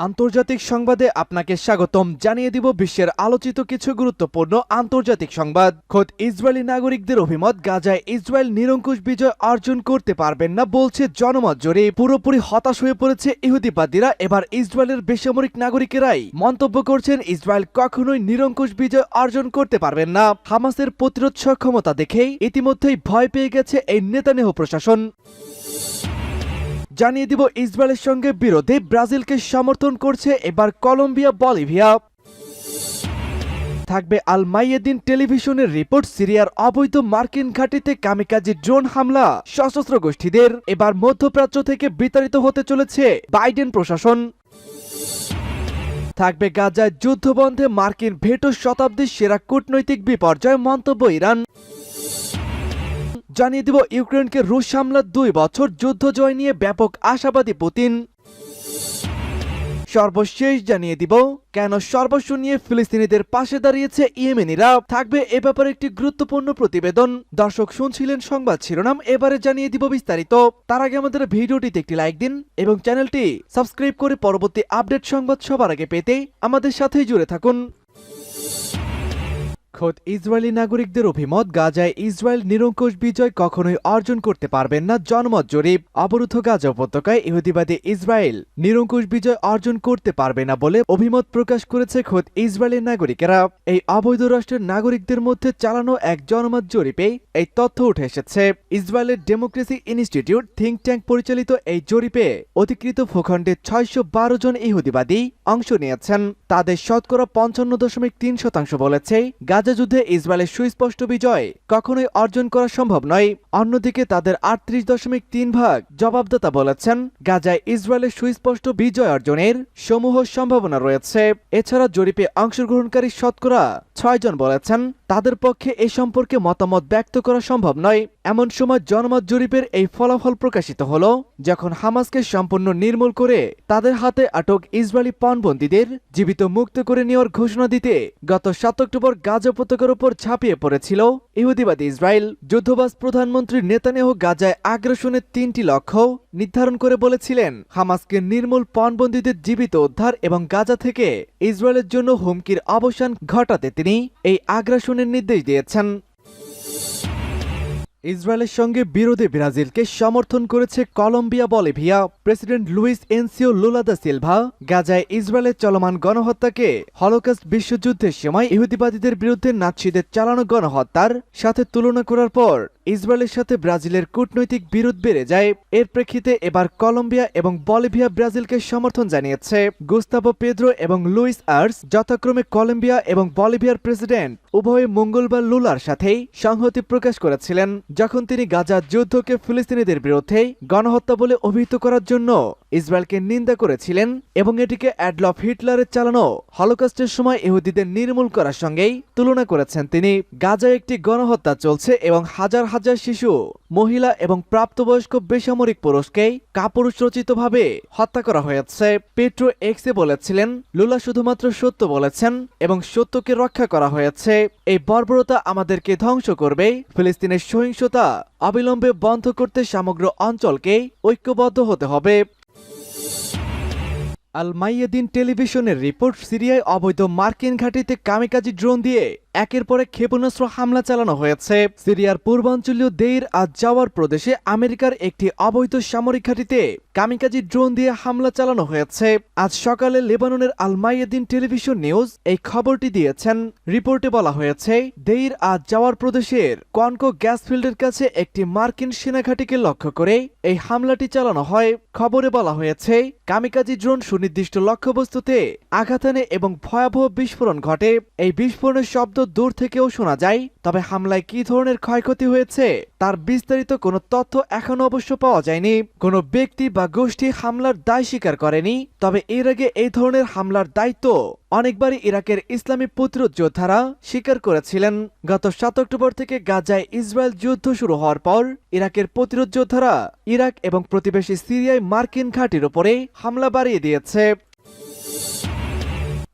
আন্তর্জাতিক সংবাদে আপনাকে স্বাগতম। জানিয়ে দিব বিশ্বের আলোচিত কিছু গুরুত্বপূর্ণ আন্তর্জাতিক সংবাদ। খোদ ইসরায়েলি নাগরিকদের অভিমত, গাজায় ইসরায়েল নিরঙ্কুশ বিজয় অর্জন করতে পারবেন না বলছে জনমত জরিপ। পুরোপুরি হতাশ হয়ে পড়েছে ইহুদিবাদীরা। এবার ইসরায়েলের বেসামরিক নাগরিকেরাই মন্তব্য করছেন ইসরায়েল কখনোই নিরঙ্কুশ বিজয় অর্জন করতে পারবেন না। হামাসের প্রতিরোধ সক্ষমতা দেখেই ইতিমধ্যেই ভয় পেয়ে গেছে এই নেতানিয়াহু প্রশাসন। জানিয়ে দিব ইসরায়েলের সঙ্গে বিরোধে ব্রাজিলকে সমর্থন করছে এবার কলম্বিয়া, বলিভিয়া। থাকবে আল মাইয়েদিন টেলিভিশনের রিপোর্ট, সিরিয়ার অবৈধ মার্কিন ঘাঁটিতে কামিকাজি ড্রোন হামলা সশস্ত্র গোষ্ঠীদের। এবার মধ্যপ্রাচ্য থেকে বিতাড়িত হতে চলেছে বাইডেন প্রশাসন। থাকবে গাজায় যুদ্ধবন্ধে মার্কিন ভেটো, শতাব্দীর সেরা কূটনৈতিক বিপর্যয়, মন্তব্য ইরান। জানিয়ে দিব ইউক্রেনকে রুশ হামলার 2 বছর, যুদ্ধ জয় নিয়ে ব্যাপক আশাবাদী পুতিন। সর্বশেষ জানিয়ে দিব কেন সর্বস্ব নিয়ে ফিলিস্তিনিদের পাশে দাঁড়িয়েছে ইয়েমেনিরা। থাকবে এ ব্যাপারে একটি গুরুত্বপূর্ণ প্রতিবেদন। দর্শক, শুনছিলেন সংবাদ শিরোনাম, এবারে জানিয়ে দিব বিস্তারিত। তার আগে আমাদের ভিডিওটিতে একটি লাইক দিন এবং চ্যানেলটি সাবস্ক্রাইব করে পরবর্তী আপডেট সংবাদ সবার আগে পেতে আমাদের সাথেই জুড়ে থাকুন। খোদ ইসরায়েলি নাগরিকদের অভিমত, গাজায় ইসরায়েল নিরঙ্কুশ বিজয় কখনোই অর্জন করতে পারবেন না, জনমত জরিপ। অবরুদ্ধ গাজা উপত্যকায় ইহুদিবাদী ইসরায়েল নিরঙ্কুশ বিজয় অর্জন করতে পারবে না বলে অভিমত প্রকাশ করেছে খোদ ইসরায়েলের নাগরিকেরা। এই অবৈধ রাষ্ট্রের নাগরিকদের মধ্যে চালানো এক জনমত জরিপে এই তথ্য উঠে এসেছে। ইসরায়েলের ডেমোক্রেসি ইনস্টিটিউট থিঙ্ক ট্যাঙ্ক পরিচালিত এই জরিপে অধিকৃত ভূখণ্ডে 612 জন ইহুদিবাদী অংশ নিয়েছেন। তাদের শতকরা 55.3% বলেছে গাজা যুদ্ধে ইসরায়েলের সুস্পষ্ট বিজয় কখনোই অর্জন করা সম্ভব নয়। অন্যদিকে তাদের 38.3% জবাবদাতা বলেছেন গাজায় ইসরায়েলের সুস্পষ্ট বিজয় অর্জনের সমূহ সম্ভাবনা রয়েছে। এছাড়া জরিপে অংশগ্রহণকারী শতকরা 6 জন বলেছেন তাদের পক্ষে এ সম্পর্কে মতামত ব্যক্ত করা সম্ভব নয়। এমন সময় জনমত জরিপের এই ফলাফল প্রকাশিত হল যখন হামাসকে সম্পূর্ণ নির্মূল করে তাদের হাতে আটক ইসরায়েলি পণবন্দীদের জীবিত মুক্ত করে নেওয়ার ঘোষণা দিতে গত 7 অক্টোবর গাজা উপত্যকার উপর ঝাঁপিয়ে পড়েছিল ইহুদিবাদী ইসরায়েল। যুদ্ধবাজ প্রধানমন্ত্রী নেতানিয়াহু গাজায় আগ্রাসনের 3টি লক্ষ্য নির্ধারণ করে বলেছিলেন হামাসকে নির্মূল, পণবন্দীদের জীবিত উদ্ধার এবং গাজা থেকে ইসরায়েলের জন্য হুমকির অবসান ঘটাতে তিনি এই আগ্রাসনের নির্দেশ দিয়েছেন। ইসরায়েলের সঙ্গে বিরোধে ব্রাজিলকে সমর্থন করেছে Colombia, Bolivia. President Luiz Inacio Lula da Silva গাজায় ইসরায়েলের চলমান গণহত্যাকে হলোকস্ট বিশ্বযুদ্ধের সময় ইহুদিবাদীদের বিরুদ্ধে নাৎসিদের চালানো গণহত্যার সাথে তুলনা করার পর ইসরায়েলের সাথে ব্রাজিলের কূটনৈতিক বিরোধ বেড়ে যায়। এর প্রেক্ষিতে এবার কলম্বিয়া এবং বলিভিয়া ব্রাজিলকে সমর্থন জানিয়েছে। গুস্তাভো পেদ্রো এবং লুইস আর্স, যথাক্রমে কলম্বিয়া এবং বলিভিয়ার প্রেসিডেন্ট, উভয়ে মঙ্গলবার লুলার সাথেই সংহতি প্রকাশ করেছিলেন যখন তিনি গাজার যুদ্ধকে ফিলিস্তিনিদের বিরুদ্ধে গণহত্যা বলে অভিহিত করার জন্য ইসরায়েলকে নিন্দা করেছিলেন এবং এটিকে অ্যাডলফ হিটলারের চালানো হলোকস্টের সময় ইহুদিদের নির্মূল করার সঙ্গেই তুলনা করেছেন তিনি। গাজায় একটি গণহত্যা চলছে এবং হাজার হাজার শিশু, মহিলা এবং প্রাপ্তবয়স্ক বেসামরিক পুরুষকে কাপুরুষরচিতভাবে হত্যা করা হয়েছে। পেট্রো এক্সে বলেছিলেন লুলা শুধুমাত্র সত্য বলেছেন এবং সত্যকে রক্ষা করা হয়েছে। এই বর্বরতা আমাদেরকে ধ্বংস করবে। ফিলিস্তিনের সহিংসতা অবিলম্বে বন্ধ করতে সমগ্র অঞ্চলকে ঐক্যবদ্ধ হতে হবে। আল মাইয়েদিন টেলিভিশনের রিপোর্ট, সিরিয়ায় অবৈধ মার্কিন ঘাঁটিতে কামিকাজি ড্রোন দিয়ে একের পর এক ক্ষেপণাস্ত্র হামলা চালানো হয়েছে। সিরিয়ার পূর্বাঞ্চলীয় দেইর আজ জাওয়ার প্রদেশে আমেরিকার একটি অবৈধ সামরিক ঘাঁটিতে কামিকাজি ড্রোন দিয়ে হামলা চালানো হয়েছে। আজ সকালে লেবাননের আল মাইয়েদিন টেলিভিশন নিউজ এই খবরটি দিয়েছেন। রিপোর্টে বলা হয়েছে দেইর আজ জাওয়ার প্রদেশের কনকো গ্যাস ফিল্ডের কাছে একটি মার্কিন সেনা ঘাঁটিকে লক্ষ্য করে এই হামলাটি চালানো হয়। খবরে বলা হয়েছে কামিকাজি ড্রোন সুনির্দিষ্ট লক্ষ্যবস্তুতে আঘাত আনে এবং ভয়াবহ বিস্ফোরণ ঘটে। এই বিস্ফোরণের শব্দ দূর থেকেও শোনা যায়। তবে হামলায় কি ধরনের ক্ষয়ক্ষতি হয়েছে তার বিস্তারিত কোনো তথ্য এখনো অবশ্য পাওয়া যায়নি। কোনো ব্যক্তি বা গোষ্ঠী হামলার দায় স্বীকার করেনি। তবে এর আগে এই ধরনের হামলার দায়িত্ব অনেকবারই ইরাকের ইসলামী প্রতিরোধ যোদ্ধারা স্বীকার করেছিলেন। গত 7 অক্টোবর থেকে গাজায় ইসরায়েল যুদ্ধ শুরু হওয়ার পর ইরাকের প্রতিরোধ যোদ্ধারা ইরাক এবং প্রতিবেশী সিরিয়ায় মার্কিন ঘাঁটির উপরে হামলা বাড়িয়ে দিয়েছে।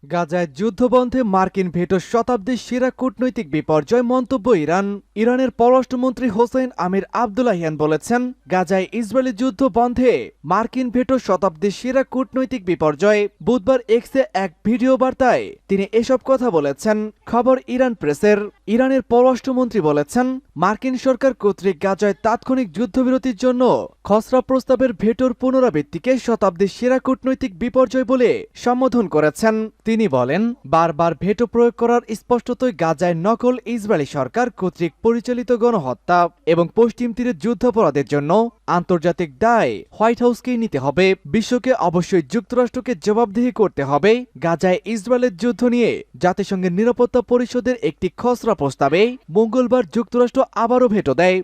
গাজায় যুদ্ধবন্ধে মার্কিন ভেটো শতাব্দীর সেরা কূটনৈতিক বিপর্যয় মন্তব্য ইরানের পররাষ্ট্রমন্ত্রী হোসেন আমির আবদুল্লাহিয়ান বলেছেন, গাজায় ইসরায়েলি যুদ্ধ বন্ধে মার্কিন ভেটো শতাব্দীর সেরা কূটনৈতিক বিপর্যয়। বুধবার এক্সে এক ভিডিও বার্তায় তিনি এসব কথা বলেছেন। খবর ইরান প্রেসের। ইরানের পররাষ্ট্রমন্ত্রী বলেছেন, মার্কিন সরকার কর্তৃক গাজায় তাৎক্ষণিক যুদ্ধবিরতির জন্য খসড়া প্রস্তাবের ভেটোর পুনরাবৃত্তিকে শতাব্দীর সেরা কূটনৈতিক বিপর্যয় বলে সম্বোধন করেছেন। তিনি বলেন, বারবার ভেটো প্রয়োগ করার স্পষ্টতই গাজায় নকল ইসরায়েলি সরকার কর্তৃক পরিচালিত গণহত্যা এবং পশ্চিম তীরের যুদ্ধাপরাধের জন্য আন্তর্জাতিক দায় হোয়াইট হাউসকেই নিতে হবে। বিশ্বকে অবশ্যই যুক্তরাষ্ট্রকে জবাবদিহি করতে হবে। গাজায় ইসরায়েলের যুদ্ধ নিয়ে জাতিসংঘের নিরাপত্তা পরিষদের একটি খসড়া প্রস্তাবে মঙ্গলবার যুক্তরাষ্ট্র আবারও ভেটো দেয়।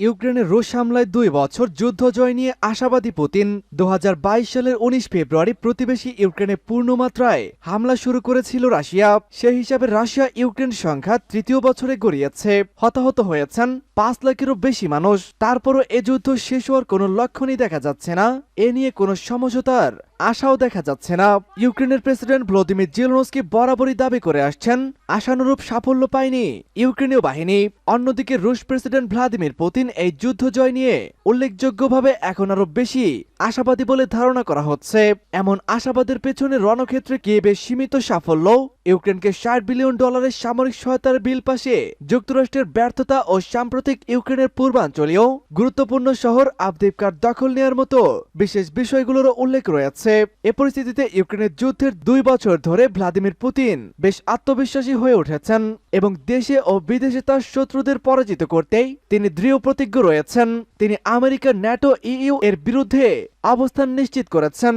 ইউক্রেনের রুশ হামলায় 2 বছর যুদ্ধ জয় নিয়ে আশাবাদী পুতিন। 2022 সালের 19 ফেব্রুয়ারি প্রতিবেশী ইউক্রেনে পূর্ণমাত্রায় হামলা শুরু করেছিল রাশিয়া। সেই হিসাবে রাশিয়া ইউক্রেন সংঘাত 3য় বছরে গড়িয়েছে। হতাহত হয়েছেন 5 লাখেরও বেশি মানুষ। তারপরও এ যুদ্ধ শেষ হওয়ার কোনো লক্ষণই দেখা যাচ্ছে না। এ নিয়ে কোনো সমঝোতার আশাও দেখা যাচ্ছে না। ইউক্রেনের প্রেসিডেন্ট ভলোদিমির জেলেনস্কি বরাবরই দাবি করে আসছেন, আশানুরূপ সাফল্য পায়নি ইউক্রেনীয় বাহিনী। অন্যদিকে রুশ প্রেসিডেন্ট ভ্লাদিমির পুতিন এই যুদ্ধ জয় নিয়ে উল্লেখযোগ্যভাবে এখন আরো বেশি আশাবাদী বলে ধারণা করা হচ্ছে। এমন আশাবাদের পেছনে রণক্ষেত্রে কিয়েভের সীমিত সাফল্য, ইউক্রেনকে $60 বিলিয়ন সামরিক সহায়তার বিল পাশে যুক্তরাষ্ট্রের ব্যর্থতা ও সাম্প্রতিক ইউক্রেনের পূর্বাঞ্চলীয় গুরুত্বপূর্ণ শহর আভদিভকার দখল নেওয়ার মতো বিশেষ বিষয়গুলোরও উল্লেখ রয়েছে। এ পরিস্থিতিতে ইউক্রেনের যুদ্ধের 2 বছর ধরে ভ্লাদিমির পুতিন বেশ আত্মবিশ্বাসী হয়ে উঠেছেন এবং দেশে ও বিদেশে তার শত্রুদের পরাজিত করতেই তিনি দৃঢ় প্রতিজ্ঞ রয়েছেন। তিনি আমেরিকা, ন্যাটো, ইইউ এর বিরুদ্ধে অবস্থান নিশ্চিত করেছেন।